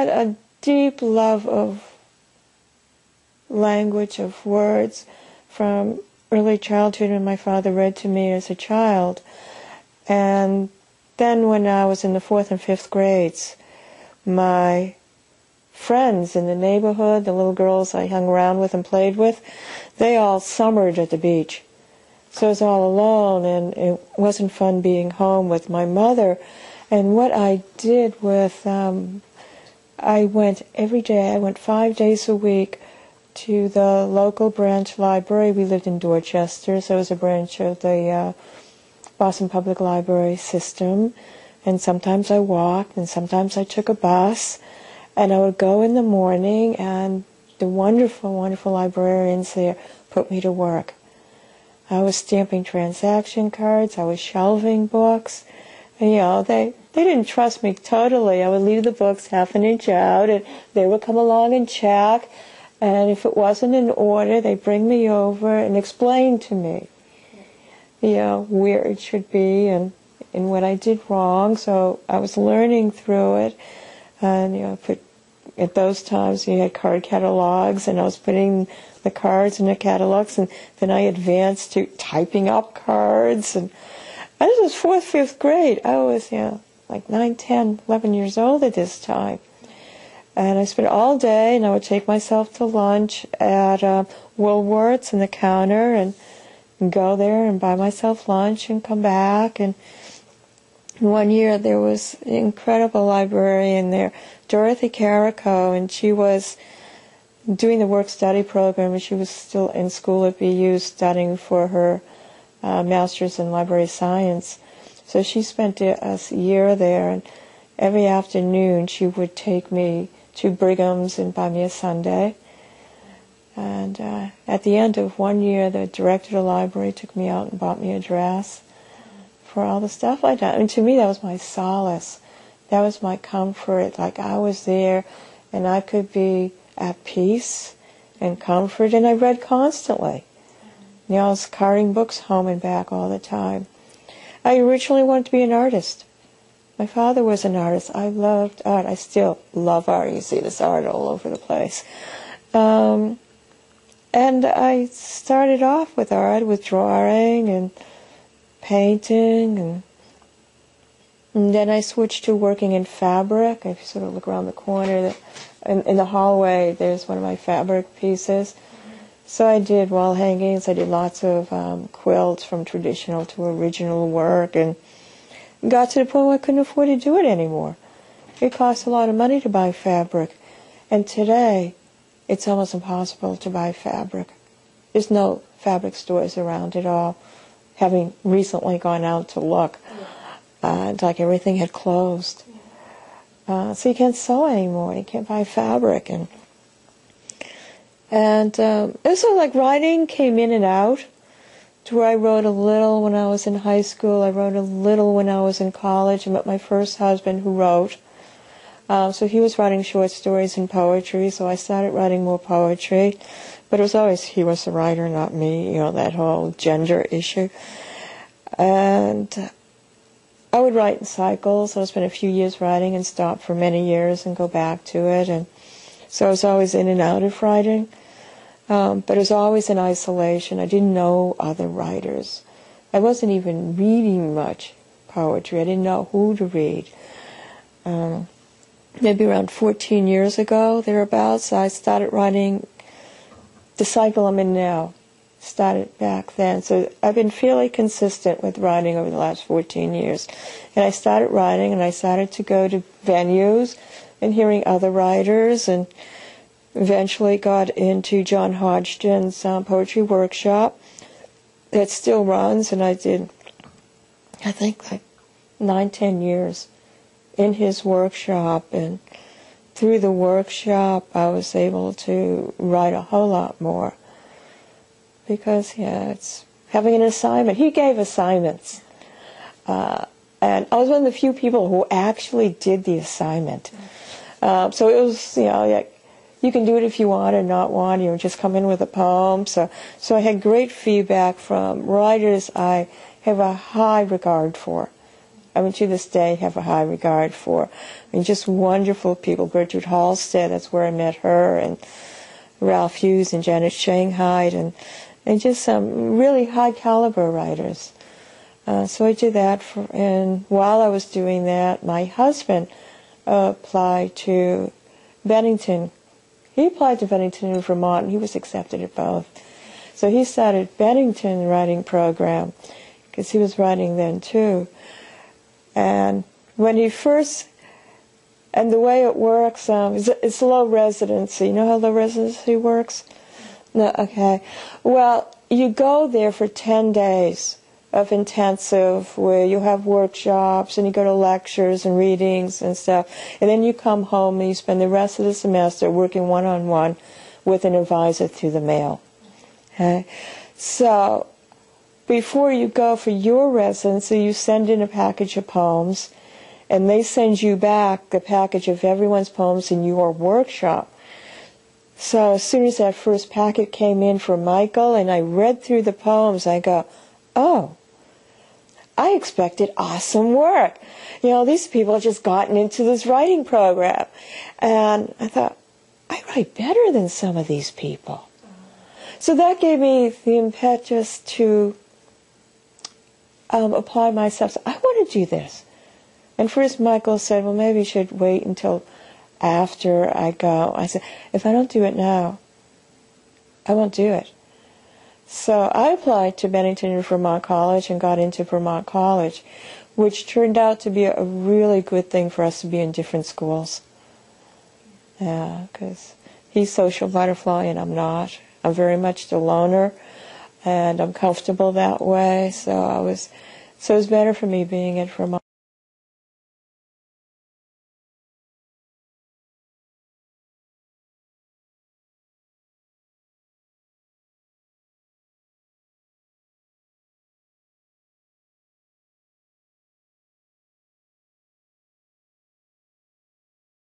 had a deep love of language, of words, from early childhood when my father read to me as a child. And then when I was in the 4th and 5th grades, my friends in the neighborhood, the little girls I hung around with and played with, they all summered at the beach. So I was all alone, and it wasn't fun being home with my mother. And what I did with, I went every day, I went 5 days a week to the local branch library. We lived in Dorchester, so it was a branch of the Boston Public Library system. And sometimes I walked, and sometimes I took a bus. And I would go in the morning, and the wonderful, wonderful librarians there put me to work. I was stamping transaction cards, I was shelving books, and they didn't trust me totally. I would leave the books half an inch out, and they would come along and check, and if it wasn't in order, they'd bring me over and explain to me, where it should be and what I did wrong. So I was learning through it, and at those times you had card catalogs, and I was putting the cards in the catalogs, and then I advanced to typing up cards. And this was 4th, 5th grade. I was, like 9, 10, 11 years old at this time. And I spent all day, and I would take myself to lunch at Woolworth's in the counter, and go there and buy myself lunch and come back. And one year there was an incredible librarian there, Dorothy Carrico, and she was doing the work-study program, and she was still in school at BU studying for her master's in library science. So she spent a year there, and every afternoon she would take me to Brigham's and buy me a sundae. And at the end of one year, the director of the library took me out and bought me a dress for all the stuff I'd done. And to me, that was my solace. That was my comfort. Like, I was there, and I could be at peace and comfort, and I read constantly. I was carrying books home and back all the time. I originally wanted to be an artist. My father was an artist. I loved art. I still love art. You see this art all over the place. And I started off with art, with drawing and painting, and then I switched to working in fabric. If you sort of look around the corner, in the hallway, there's one of my fabric pieces. So I did wall hangings. I did lots of quilts, from traditional to original work, and got to the point where I couldn't afford to do it anymore. It cost a lot of money to buy fabric, and today it's almost impossible to buy fabric. There's no fabric stores around at all. Having recently gone out to look, it's like everything had closed. So you can't sew anymore. You can't buy fabric, and it was sort of like writing came in and out. To where I wrote a little when I was in high school. I wrote a little when I was in college. I met my first husband who wrote. So he was writing short stories and poetry, so I started writing more poetry. But it was always he was the writer, not me, that whole gender issue. And I would write in cycles. I would spend a few years writing and stop for many years and go back to it. And so I was always in and out of writing. But it was always in isolation. I didn't know other writers. I wasn't even reading much poetry. I didn't know who to read. Maybe around 14 years ago, thereabouts, I started writing the cycle I'm in now. Started back then. So I've been fairly consistent with writing over the last 14 years. And I started writing, and I started to go to venues and hearing other writers, and eventually got into John Hodgkin's poetry workshop that still runs, and I did, I think, like 9, 10 years in his workshop, and through the workshop I was able to write a whole lot more, because, it's having an assignment. He gave assignments, and I was one of the few people who actually did the assignment. So it was, like, you can do it if you want or not want. Just come in with a poem. So I had great feedback from writers I have a high regard for. I mean, to this day, have a high regard for. I mean, just wonderful people. Gertrude Halstead, that's where I met her, and Ralph Hughes and Janet Shanghai, and just some really high caliber writers. So I did that, and while I was doing that, my husband applied to Bennington. He applied to Bennington in Vermont, and he was accepted at both. So he started Bennington writing program, because he was writing then too. And when he first, and the way it works, it's low residency. You know how low residency works? No, okay. Well, you go there for 10 days of intensive, where you have workshops and you go to lectures and readings and stuff, and then you come home and you spend the rest of the semester working one-on-one with an advisor through the mail. Okay? So before you go for your residency, you send in a package of poems, and they send you back the package of everyone's poems in your workshop. So as soon as that first packet came in from Michael and I read through the poems, I go, oh, I expected awesome work. You know, these people have just gotten into this writing program. And I thought, I write better than some of these people. So that gave me the impetus to apply myself. So I want to do this. And first Michael said, well, maybe you should wait until after I go. I said, if I don't do it now, I won't do it. So I applied to Bennington and Vermont College and got into Vermont College, which turned out to be a really good thing for us to be in different schools. Yeah, because he's social butterfly and I'm not. I'm very much the loner, and I'm comfortable that way. So it was better for me being at Vermont.